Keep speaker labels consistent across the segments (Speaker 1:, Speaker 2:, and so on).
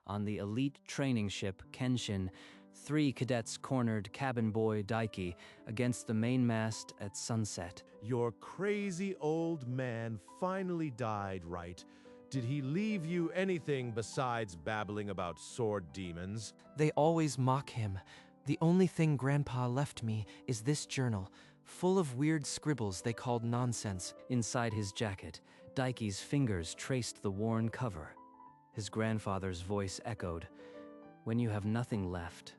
Speaker 1: On the elite training ship Kenshin, 3 cadets cornered cabin boy Daiki against the mainmast at sunset.
Speaker 2: Your crazy old man finally died, right? Did he leave you anything besides babbling about sword demons?
Speaker 3: They always mock him. The only thing Grandpa left me is this journal, full of weird scribbles they called nonsense.
Speaker 1: Inside his jacket, Daiki's fingers traced the worn cover. His grandfather's voice echoed, "When you have nothing left."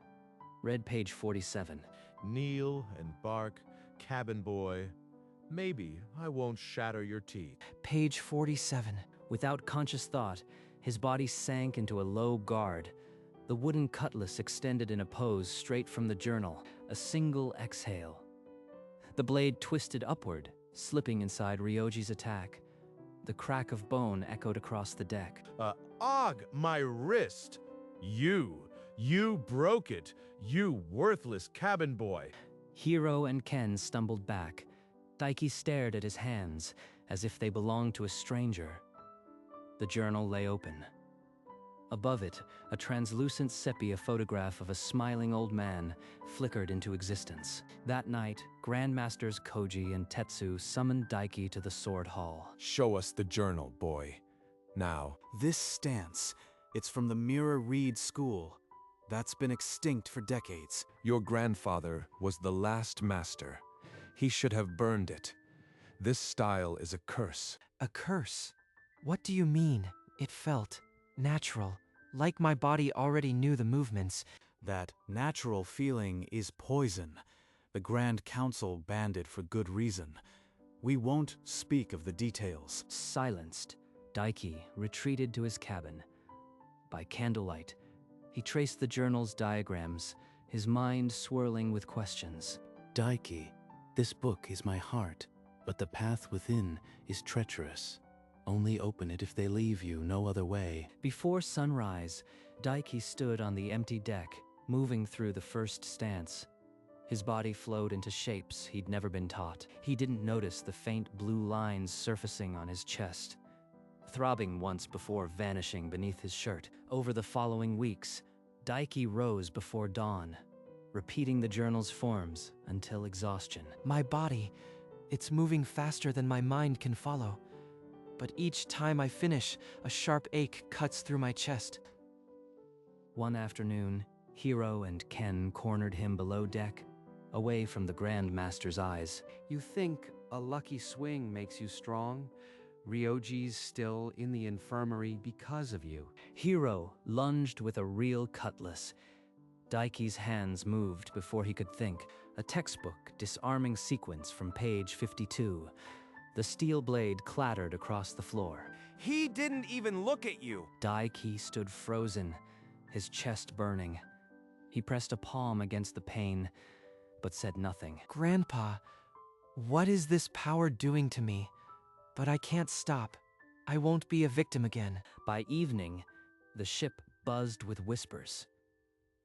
Speaker 1: Read page 47.
Speaker 2: Kneel and bark, cabin boy. Maybe I won't shatter your teeth.
Speaker 3: Page 47.
Speaker 1: Without conscious thought, his body sank into a low guard. The wooden cutlass extended in a pose straight from the journal, a single exhale. The blade twisted upward, slipping inside Ryoji's attack. The crack of bone echoed across the deck.
Speaker 2: My wrist! You broke it, you worthless cabin boy.
Speaker 1: Hiro and Ken stumbled back. Daiki stared at his hands, as if they belonged to a stranger. The journal lay open. Above it, a translucent sepia photograph of a smiling old man flickered into existence. That night, Grandmasters Koji and Tetsu summoned Daiki to the Sword Hall.
Speaker 4: Show us the journal, boy. Now.
Speaker 5: This stance, it's from the Mirror Reed School. That's been extinct for decades.
Speaker 4: Your grandfather was the last master. He should have burned it. This style is a curse.
Speaker 3: A curse? What do you mean? It felt natural, like my body already knew the movements.
Speaker 5: That natural feeling is poison. The Grand Council banned it for good reason. We won't speak of the details.
Speaker 1: Silenced, Daiki retreated to his cabin. By candlelight, he traced the journal's diagrams, his mind swirling with questions.
Speaker 6: Daiki, this book is my heart, but the path within is treacherous. Only open it if they leave you no other way.
Speaker 1: Before sunrise, Daiki stood on the empty deck, moving through the first stance. His body flowed into shapes he'd never been taught. He didn't notice the faint blue lines surfacing on his chest, throbbing once before vanishing beneath his shirt. Over the following weeks, Daiki rose before dawn, repeating the journal's forms until exhaustion.
Speaker 3: My body, it's moving faster than my mind can follow. But each time I finish, a sharp ache cuts through my chest.
Speaker 1: One afternoon, Hiro and Ken cornered him below deck, away from the Grand Master's eyes.
Speaker 7: You think a lucky swing makes you strong? Ryoji's still in the infirmary because of you.
Speaker 1: Hiro lunged with a real cutlass. Daiki's hands moved before he could think. A textbook disarming sequence from page 52. The steel blade clattered across the floor.
Speaker 8: He didn't even look at you!
Speaker 1: Daiki stood frozen, his chest burning. He pressed a palm against the pain, but said nothing.
Speaker 3: Grandpa, what is this power doing to me? But I can't stop. I won't be a victim again.
Speaker 1: By evening, the ship buzzed with whispers.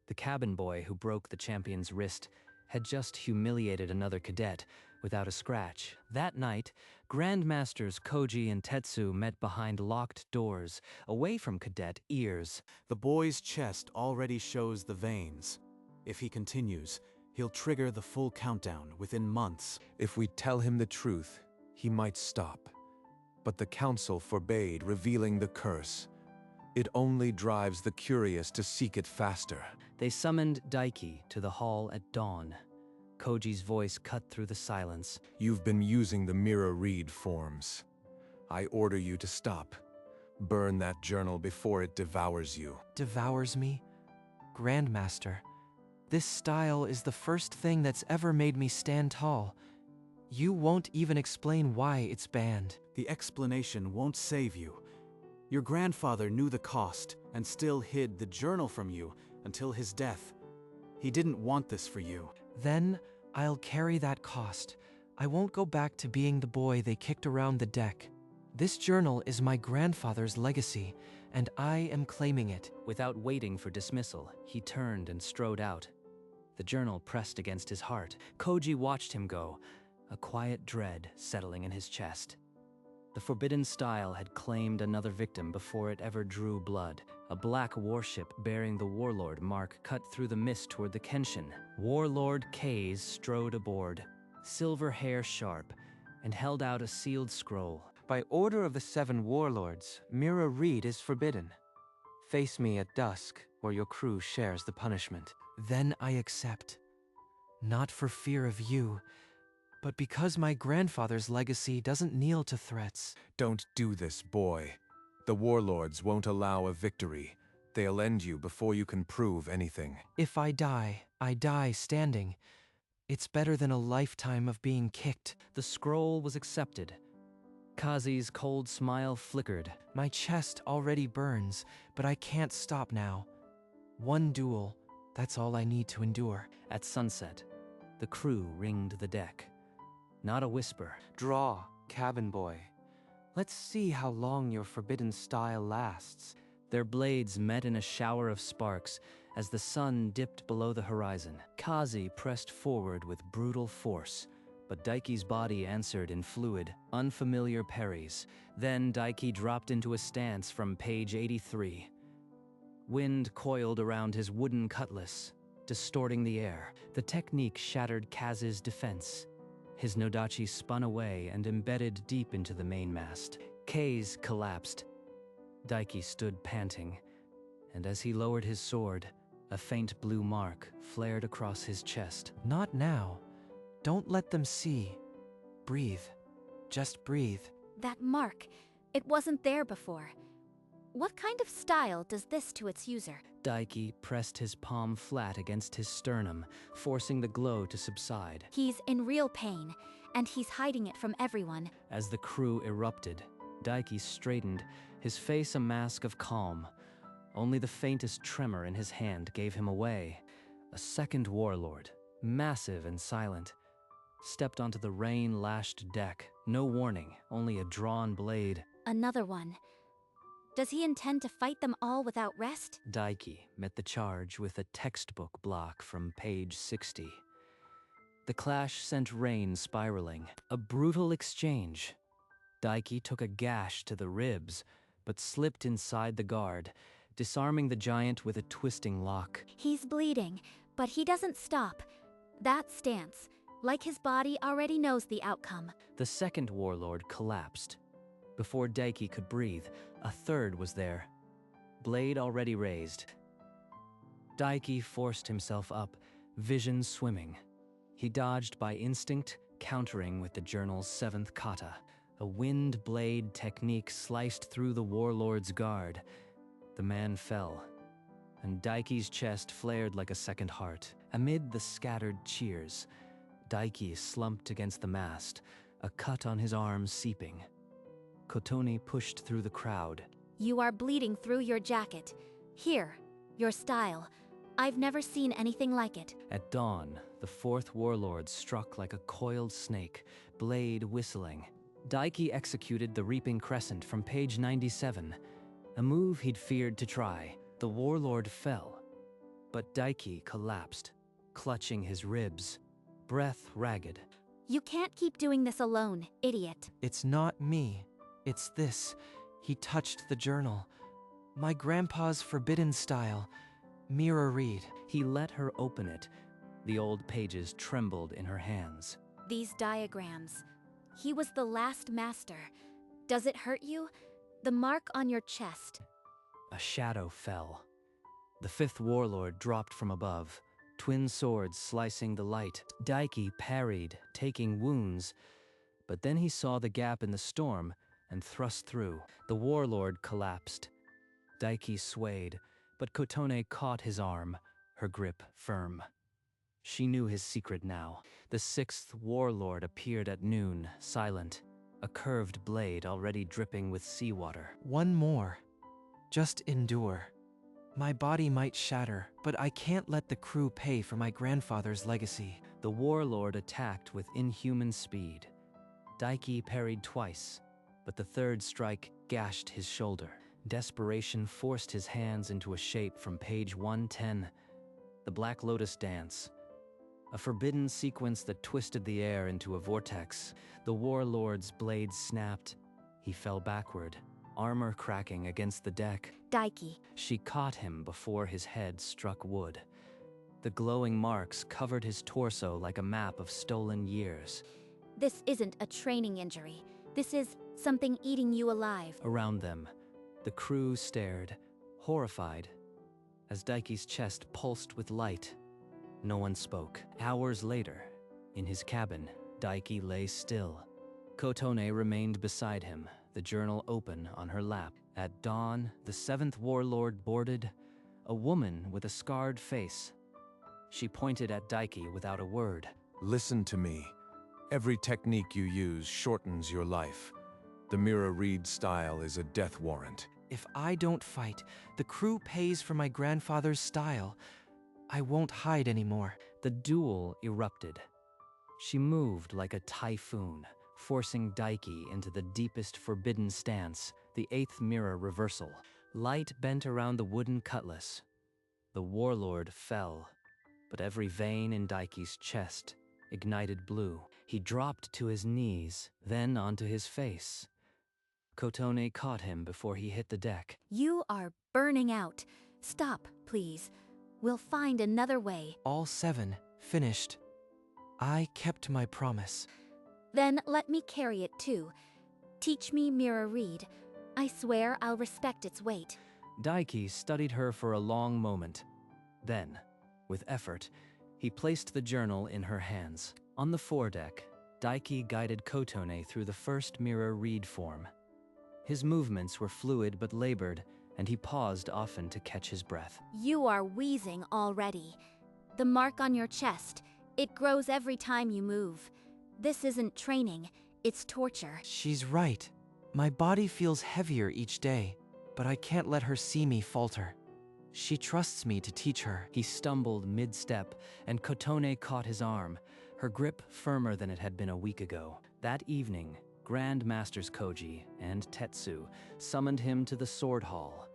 Speaker 1: The cabin boy who broke the champion's wrist had just humiliated another cadet without a scratch. That night, Grandmasters Koji and Tetsu met behind locked doors, away from cadet ears.
Speaker 5: The boy's chest already shows the veins. If he continues, he'll trigger the full countdown within months.
Speaker 4: If we tell him the truth, he might stop. But the council forbade revealing the curse. It only drives the curious to seek it faster.
Speaker 1: They summoned Daiki to the hall at dawn. Koji's voice cut through the silence.
Speaker 4: You've been using the Mirror Reed forms. I order you to stop. Burn that journal before it devours you.
Speaker 3: Devours me? Grandmaster, this style is the first thing that's ever made me stand tall. You won't even explain why it's banned.
Speaker 5: The explanation won't save you. Your grandfather knew the cost and still hid the journal from you until his death. He didn't want this for you.
Speaker 3: Then I'll carry that cost. I won't go back to being the boy they kicked around the deck. This journal is my grandfather's legacy, and I am claiming it.
Speaker 1: Without waiting for dismissal, he turned and strode out. The journal pressed against his heart. Koji watched him go, a quiet dread settling in his chest. The forbidden style had claimed another victim before it ever drew blood. A black warship bearing the Warlord mark cut through the mist toward the Kenshin. Warlord Kaze strode aboard, silver hair sharp, and held out a sealed scroll.
Speaker 3: By order of the 7 warlords, Mira Reed is forbidden. Face me at dusk, or your crew shares the punishment. Then I accept. Not for fear of you, but because my grandfather's legacy doesn't kneel to threats.
Speaker 4: Don't do this, boy. The warlords won't allow a victory. They'll end you before you can prove anything.
Speaker 3: If I die standing. It's better than a lifetime of being kicked.
Speaker 1: The scroll was accepted. Kazi's cold smile flickered.
Speaker 3: My chest already burns, but I can't stop now. One duel, that's all I need to endure.
Speaker 1: At sunset, the crew ringed the deck. Not a whisper.
Speaker 3: Draw, cabin boy. Let's see how long your forbidden style lasts.
Speaker 1: Their blades met in a shower of sparks as the sun dipped below the horizon. Kazi pressed forward with brutal force, but Daiki's body answered in fluid, unfamiliar parries. Then Daiki dropped into a stance from page 83. Wind coiled around his wooden cutlass, distorting the air. The technique shattered Kaz's defense. His Nodachi spun away and embedded deep into the mainmast. Kaze collapsed. Daiki stood panting, and as he lowered his sword, a faint blue mark flared across his chest.
Speaker 3: Not now. Don't let them see. Breathe. Just breathe.
Speaker 9: That mark, it wasn't there before. What kind of style does this to its user?
Speaker 1: Daiki pressed his palm flat against his sternum, forcing the glow to subside.
Speaker 9: He's in real pain, and he's hiding it from everyone.
Speaker 1: As the crew erupted, Daiki straightened, his face a mask of calm. Only the faintest tremor in his hand gave him away. A second warlord, massive and silent, stepped onto the rain-lashed deck. No warning, only a drawn blade.
Speaker 9: Another one. Does he intend to fight them all without rest?
Speaker 1: Daiki met the charge with a textbook block from page 60. The clash sent rain spiraling. A brutal exchange. Daiki took a gash to the ribs, but slipped inside the guard, disarming the giant with a twisting lock.
Speaker 9: He's bleeding, but he doesn't stop. That stance, like his body, already knows the outcome.
Speaker 1: The second warlord collapsed. Before Daiki could breathe, a third was there, blade already raised. Daiki forced himself up, vision swimming. He dodged by instinct, countering with the journal's 7th kata. A wind blade technique sliced through the warlord's guard. The man fell, and Daiki's chest flared like a second heart. Amid the scattered cheers, Daiki slumped against the mast, a cut on his arm seeping. Kotone pushed through the crowd.
Speaker 9: You are bleeding through your jacket. Here, your style. I've never seen anything like it.
Speaker 1: At dawn, the 4th warlord struck like a coiled snake, blade whistling. Daiki executed the Reaping Crescent from page 97, a move he'd feared to try. The warlord fell, but Daiki collapsed, clutching his ribs, breath ragged.
Speaker 9: You can't keep doing this alone, idiot.
Speaker 3: It's not me. It's this. He touched the journal. My grandpa's forbidden style. Mira Reed.
Speaker 1: He let her open it. The old pages trembled in her hands.
Speaker 9: These diagrams. He was the last master. Does it hurt you? The mark on your chest.
Speaker 1: A shadow fell. The 5th warlord dropped from above, twin swords slicing the light. Daiki parried, taking wounds, but then he saw the gap in the storm and thrust through. The warlord collapsed. Daiki swayed, but Kotone caught his arm, her grip firm. She knew his secret now. The 6th warlord appeared at noon, silent, a curved blade already dripping with seawater.
Speaker 3: One more. Just endure. My body might shatter, but I can't let the crew pay for my grandfather's legacy.
Speaker 1: The warlord attacked with inhuman speed. Daiki parried twice, but the 3rd strike gashed his shoulder. Desperation forced his hands into a shape from page 110, the Black Lotus Dance. A forbidden sequence that twisted the air into a vortex. The warlord's blade snapped. He fell backward, armor cracking against the deck.
Speaker 9: Daiki.
Speaker 1: She caught him before his head struck wood. The glowing marks covered his torso like a map of stolen years.
Speaker 9: This isn't a training injury. This is something eating you alive.
Speaker 1: Around them, the crew stared, horrified, as Daiki's chest pulsed with light. No one spoke. Hours later, in his cabin, Daiki lay still. Kotone remained beside him, the journal open on her lap. At dawn, the 7th Warlord boarded, a woman with a scarred face. She pointed at Daiki without a word.
Speaker 4: Listen to me. Every technique you use shortens your life. The Mira Reed style is a death warrant.
Speaker 3: If I don't fight, the crew pays for my grandfather's style. I won't hide anymore.
Speaker 1: The duel erupted. She moved like a typhoon, forcing Daiki into the deepest forbidden stance, the 8th mirror reversal. Light bent around the wooden cutlass. The warlord fell, but every vein in Daiki's chest ignited blue. He dropped to his knees, then onto his face. Kotone caught him before he hit the deck.
Speaker 9: You are burning out. Stop, please. We'll find another way.
Speaker 3: All 7, finished. I kept my promise.
Speaker 9: Then let me carry it too. Teach me Mira Reed. I swear I'll respect its weight.
Speaker 1: Daiki studied her for a long moment. Then, with effort, he placed the journal in her hands. On the foredeck, Daiki guided Kotone through the first Mira Reed form. His movements were fluid but labored, and he paused often to catch his breath.
Speaker 9: You are wheezing already. The mark on your chest, it grows every time you move. This isn't training, it's torture.
Speaker 3: She's right. My body feels heavier each day, but I can't let her see me falter. She trusts me to teach her.
Speaker 1: He stumbled mid-step, and Kotone caught his arm, her grip firmer than it had been a week ago. That evening, Grand Masters Koji and Tetsu summoned him to the sword hall.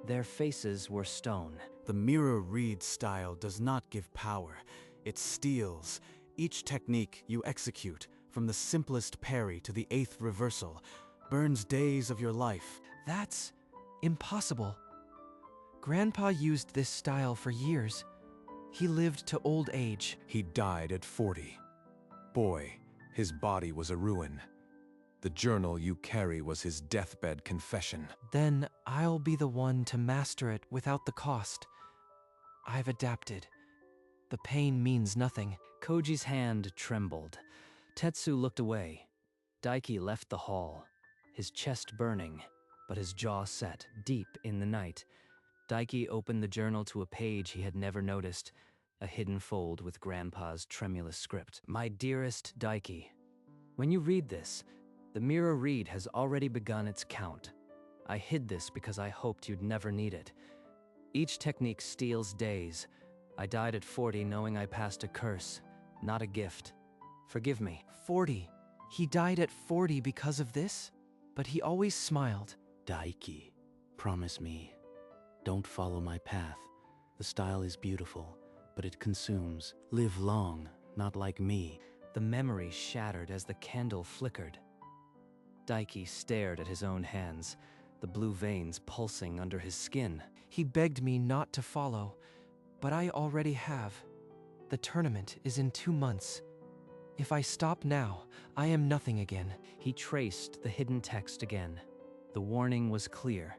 Speaker 1: Their faces were stone.
Speaker 5: The Mira Reed style does not give power. It steals. Each technique you execute, from the simplest parry to the 8th reversal, burns days of your life.
Speaker 3: That's impossible. Grandpa used this style for years. He lived to old age.
Speaker 4: He died at 40. Boy, his body was a ruin. The journal you carry was his deathbed confession.
Speaker 3: Then I'll be the one to master it without the cost. I've adapted. The pain means nothing.
Speaker 1: Koji's hand trembled. Tetsu looked away. Daiki left the hall, his chest burning, but his jaw set, deep in the night. Daiki opened the journal to a page he had never noticed, a hidden fold with Grandpa's tremulous script. My dearest Daiki, when you read this, the Mira Reed has already begun its count. I hid this because I hoped you'd never need it. Each technique steals days. I died at 40 knowing I passed a curse, not a gift. Forgive me.
Speaker 3: 40. He died at 40 because of this? But he always smiled.
Speaker 6: Daiki, promise me. Don't follow my path. The style is beautiful, but it consumes. Live long, not like me.
Speaker 1: The memory shattered as the candle flickered. Daiki stared at his own hands, the blue veins pulsing under his skin.
Speaker 3: He begged me not to follow, but I already have. The tournament is in 2 months. If I stop now, I am nothing again.
Speaker 1: He traced the hidden text again. The warning was clear,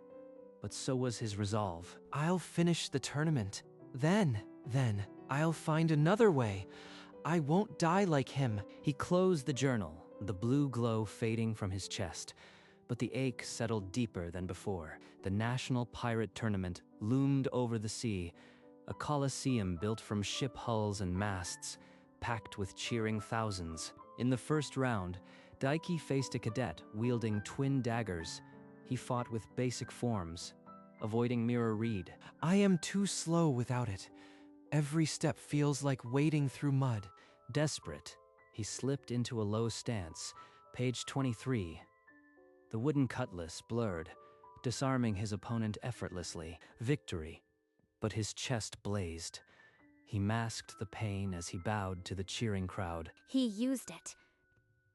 Speaker 1: but so was his resolve.
Speaker 3: I'll finish the tournament. Then I'll find another way. I won't die like him.
Speaker 1: He closed the journal, the blue glow fading from his chest, but the ache settled deeper than before. The National Pirate Tournament loomed over the sea, a coliseum built from ship hulls and masts, packed with cheering thousands. In the first round, Daiki faced a cadet wielding twin daggers. He fought with basic forms, avoiding Mira Reed.
Speaker 3: I am too slow without it. Every step feels like wading through mud.
Speaker 1: Desperate, he slipped into a low stance, page 23. The wooden cutlass blurred, disarming his opponent effortlessly. Victory. But his chest blazed. He masked the pain as he bowed to the cheering crowd.
Speaker 9: He used it.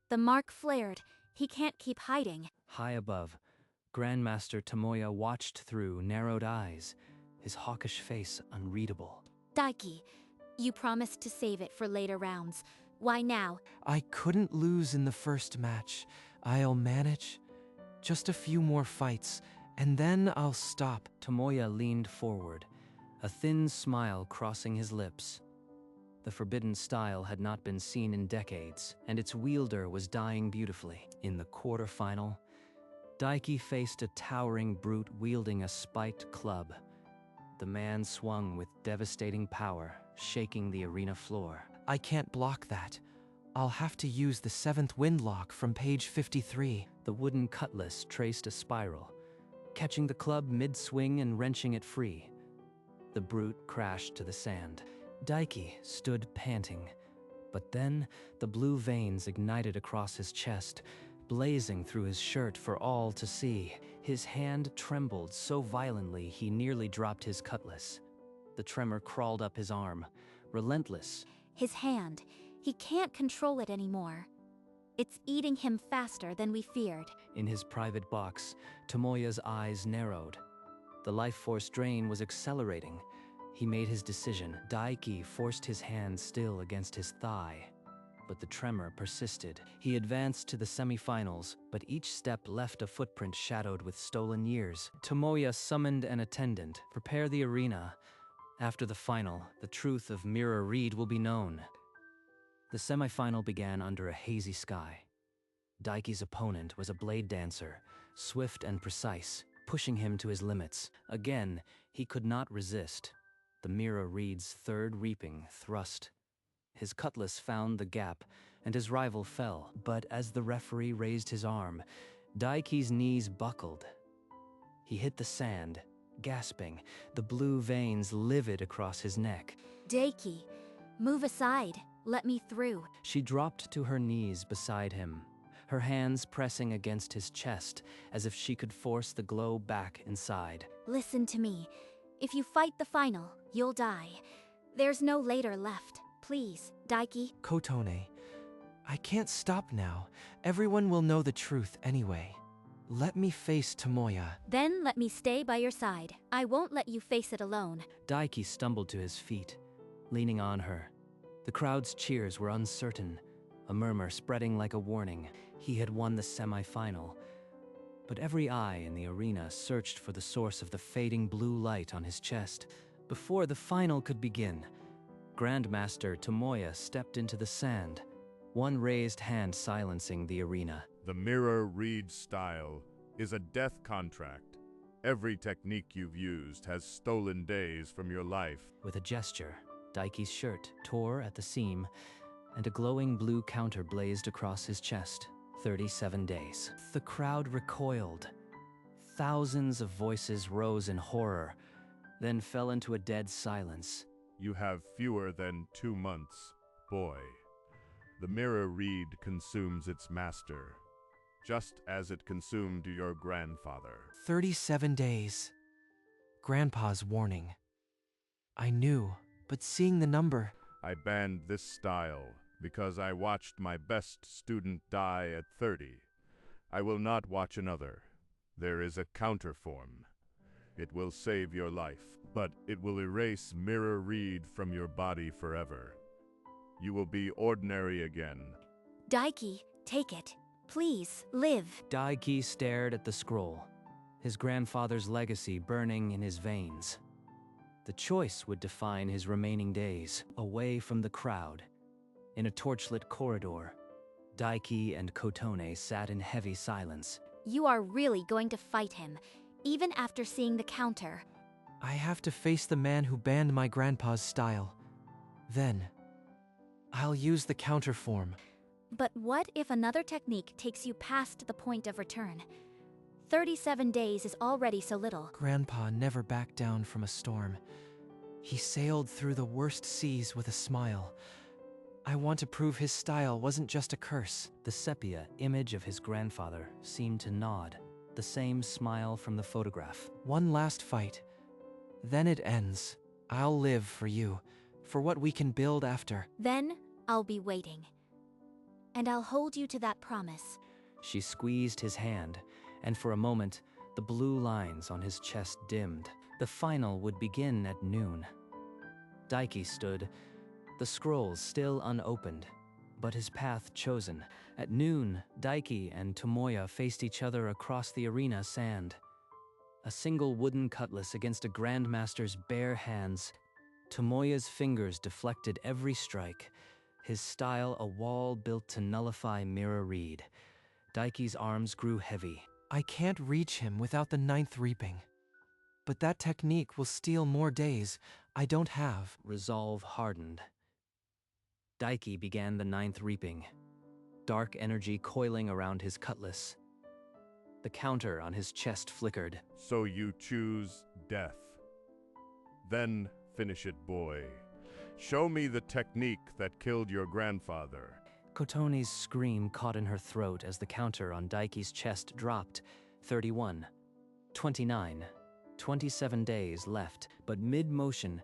Speaker 9: The mark flared. He can't keep hiding.
Speaker 1: High above, Grandmaster Tomoya watched through narrowed eyes, his hawkish face unreadable.
Speaker 9: Daiki, you promised to save it for later rounds. Why now?
Speaker 3: I couldn't lose in the first match. I'll manage. Just a few more fights, and then I'll stop.
Speaker 1: Tomoya leaned forward, a thin smile crossing his lips. The forbidden style had not been seen in decades, and its wielder was dying beautifully. In the quarterfinal, Daiki faced a towering brute wielding a spiked club. The man swung with devastating power, shaking the arena floor.
Speaker 3: I can't block that. I'll have to use the 7th windlock from page 53.
Speaker 1: The wooden cutlass traced a spiral, catching the club mid-swing and wrenching it free. The brute crashed to the sand. Daiki stood panting, but then the blue veins ignited across his chest, blazing through his shirt for all to see. His hand trembled so violently he nearly dropped his cutlass. The tremor crawled up his arm, relentless.
Speaker 9: His hand. He can't control it anymore. It's eating him faster than we feared.
Speaker 1: In his private box, Tomoya's eyes narrowed. The life force drain was accelerating. He made his decision. Daiki forced his hand still against his thigh, but the tremor persisted. He advanced to the semifinals, but each step left a footprint shadowed with stolen years. Tomoya summoned an attendant. Prepare the arena. After the final, the truth of Mirror Reed will be known. The semifinal began under a hazy sky. Daiki's opponent was a blade dancer, swift and precise, pushing him to his limits. Again, he could not resist. The Mirror Reed's third reaping thrust. His cutlass found the gap, and his rival fell. But as the referee raised his arm, Daiki's knees buckled. He hit the sand, gasping, the blue veins livid across his neck.
Speaker 9: Daiki, move aside. Let me through.
Speaker 1: She dropped to her knees beside him, her hands pressing against his chest as if she could force the glow back inside.
Speaker 9: Listen to me. If you fight the final, you'll die. There's no later left. Please, Daiki.
Speaker 3: Kotone, I can't stop now. Everyone will know the truth anyway. Let me face Tomoya.
Speaker 9: Then let me stay by your side. I won't let you face it alone.
Speaker 1: Daiki stumbled to his feet, leaning on her. The crowd's cheers were uncertain, a murmur spreading like a warning. He had won the semi-final, but every eye in the arena searched for the source of the fading blue light on his chest. Before the final could begin, Grandmaster Tomoya stepped into the sand, one raised hand silencing the arena.
Speaker 2: The Mirror Reed style is a death contract. Every technique you've used has stolen days from your life.
Speaker 1: With a gesture, Daiki's shirt tore at the seam, and a glowing blue counter blazed across his chest. 37 days. The crowd recoiled. Thousands of voices rose in horror, then fell into a dead silence.
Speaker 2: You have fewer than 2 months, boy. The Mirror Reed consumes its master, just as it consumed your grandfather.
Speaker 3: 37 days. Grandpa's warning. I knew, but seeing the number...
Speaker 2: I banned this style because I watched my best student die at 30. I will not watch another. There is a counterform. It will save your life, but it will erase Mirror Reed from your body forever. You will be ordinary again.
Speaker 9: Daiki, take it. Please, live.
Speaker 1: Daiki stared at the scroll, his grandfather's legacy burning in his veins. The choice would define his remaining days, away from the crowd. In a torchlit corridor, Daiki and Kotone sat in heavy silence.
Speaker 9: You are really going to fight him, even after seeing the counter.
Speaker 3: I have to face the man who banned my grandpa's style. Then, I'll use the counter form.
Speaker 9: But what if another technique takes you past the point of return? 37 days is already so little.
Speaker 3: Grandpa never backed down from a storm. He sailed through the worst seas with a smile. I want to prove his style wasn't just a curse.
Speaker 1: The sepia image of his grandfather seemed to nod, the same smile from the photograph.
Speaker 3: One last fight. Then it ends. I'll live for you, for what we can build after.
Speaker 9: Then I'll be waiting. And I'll hold you to that promise.
Speaker 1: She squeezed his hand, and for a moment, The blue lines on his chest dimmed. The final would begin at noon. Daiki stood, the scrolls still unopened, but his path chosen. At noon, Daiki and Tomoya faced each other across the arena sand. A single wooden cutlass against a grandmaster's bare hands. Tomoya's fingers deflected every strike, his style a wall built to nullify Mirror Reed. Daiki's arms grew heavy.
Speaker 3: I can't reach him without the ninth reaping. But that technique will steal more days I don't have.
Speaker 1: Resolve hardened. Daiki began the ninth reaping, dark energy coiling around his cutlass. The counter on his chest flickered.
Speaker 2: So you choose death. Then finish it, boy. Show me the technique that killed your grandfather.
Speaker 1: Kotone's scream caught in her throat as the counter on Daiki's chest dropped. 31, 29, 27 days left, but mid-motion,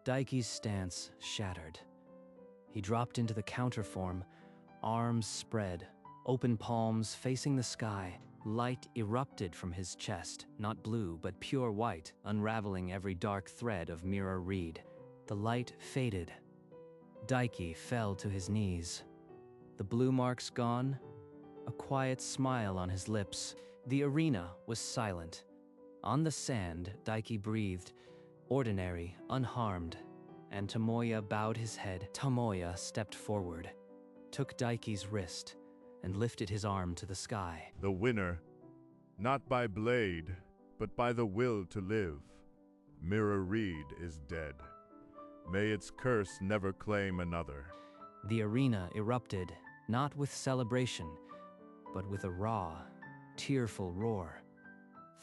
Speaker 1: Daiki's stance shattered. He dropped into the counter form, arms spread, open palms facing the sky. Light erupted from his chest, not blue but pure white, unraveling every dark thread of Mirror Reed. The light faded. Daiki fell to his knees. The blue marks gone, a quiet smile on his lips. The arena was silent. On the sand, Daiki breathed, ordinary, unharmed, and Tomoya bowed his head. Tomoya stepped forward, took Daiki's wrist, and lifted his arm to the sky.
Speaker 2: The winner, not by blade, but by the will to live. Mirror Reed is dead. May its curse never claim another.
Speaker 1: The arena erupted, not with celebration, but with a raw, tearful roar.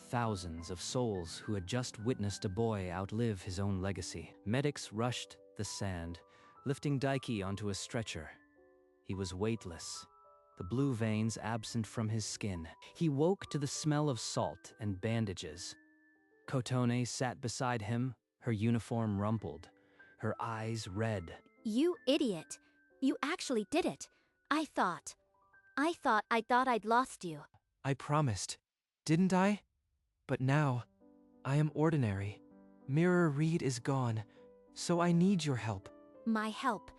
Speaker 1: Thousands of souls who had just witnessed a boy outlive his own legacy. Medics rushed the sand, lifting Daiki onto a stretcher. He was weightless, the blue veins absent from his skin. He woke to the smell of salt and bandages. Kotone sat beside him, her uniform rumpled, her eyes red.
Speaker 9: You idiot. You actually did it. I thought I'd lost you.
Speaker 3: I promised, didn't I? But now, I am ordinary. Mirror Reed is gone, so I need your help.
Speaker 9: My help?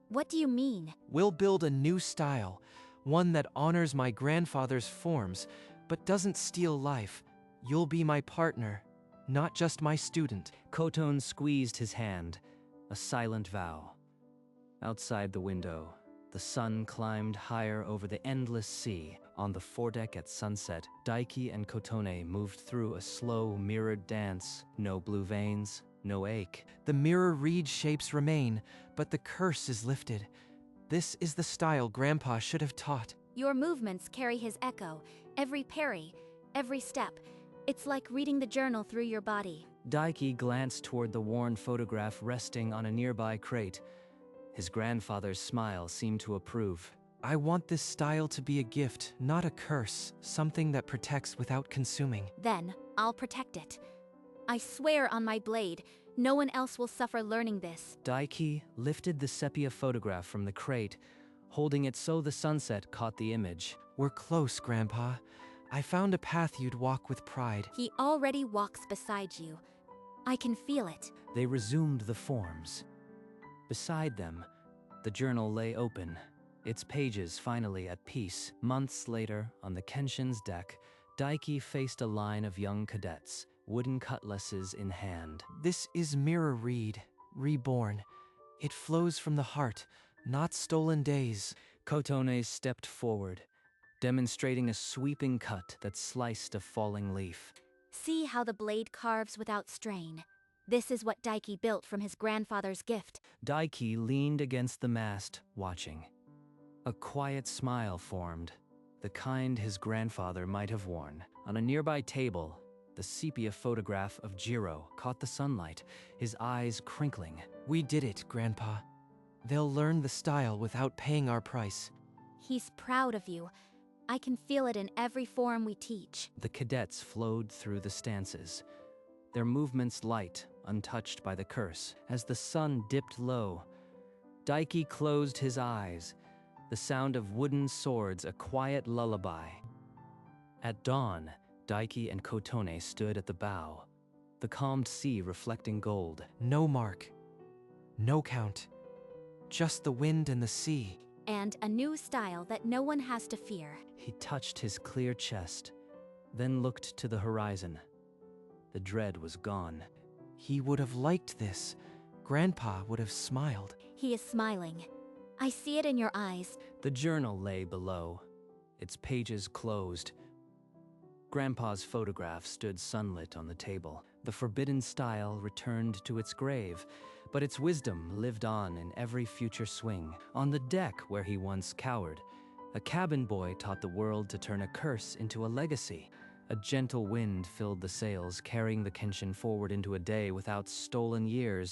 Speaker 9: What do you mean?
Speaker 3: We'll build a new style, one that honors my grandfather's forms, but doesn't steal life. You'll be my partner, not just my student.
Speaker 1: Kotone squeezed his hand, a silent vow. Outside the window, the sun climbed higher over the endless sea. On the foredeck at sunset, Daiki and Kotone moved through a slow, mirrored dance. No blue veins, no ache.
Speaker 3: The Mirror Reed shapes remain, but the curse is lifted. This is the style Grandpa should have taught.
Speaker 9: Your movements carry his echo, every parry, every step. It's like reading the journal through your body.
Speaker 1: Daiki glanced toward the worn photograph resting on a nearby crate. His grandfather's smile seemed to approve.
Speaker 3: I want this style to be a gift, not a curse, something that protects without consuming.
Speaker 9: Then, I'll protect it. I swear on my blade, no one else will suffer learning this.
Speaker 1: Daiki lifted the sepia photograph from the crate, holding it so the sunset caught the image.
Speaker 3: We're close, Grandpa. I found a path you'd walk with pride.
Speaker 9: He already walks beside you. I can feel it.
Speaker 1: They resumed the forms. Beside them, the journal lay open, its pages finally at peace. Months later, on the Kenshin's deck, Daiki faced a line of young cadets, wooden cutlasses in hand.
Speaker 3: This is Mirror Reed, reborn. It flows from the heart, not stolen days.
Speaker 1: Kotone stepped forward, demonstrating a sweeping cut that sliced a falling leaf.
Speaker 9: See how the blade carves without strain. This is what Daiki built from his grandfather's gift.
Speaker 1: Daiki leaned against the mast, watching. A quiet smile formed, the kind his grandfather might have worn. On a nearby table, the sepia photograph of Jiro caught the sunlight, his eyes crinkling.
Speaker 3: We did it, Grandpa. They'll learn the style without paying our price.
Speaker 9: He's proud of you. I can feel it in every form we teach.
Speaker 1: The cadets flowed through the stances, their movements light, untouched by the curse. As the sun dipped low, Daiki closed his eyes, the sound of wooden swords a quiet lullaby. At dawn, Daiki and Kotone stood at the bow, the calmed sea reflecting gold.
Speaker 3: No mark. No count. Just the wind and the sea.
Speaker 9: And a new style that no one has to fear.
Speaker 1: He touched his clear chest, then looked to the horizon. The dread was gone.
Speaker 3: He would have liked this. Grandpa would have smiled.
Speaker 9: He is smiling. I see it in your eyes.
Speaker 1: The journal lay below, its pages closed. Grandpa's photograph stood sunlit on the table. The forbidden style returned to its grave, but its wisdom lived on in every future swing. On the deck where he once cowered, a cabin boy taught the world to turn a curse into a legacy. A gentle wind filled the sails, carrying the Kenshin forward into a day without stolen years.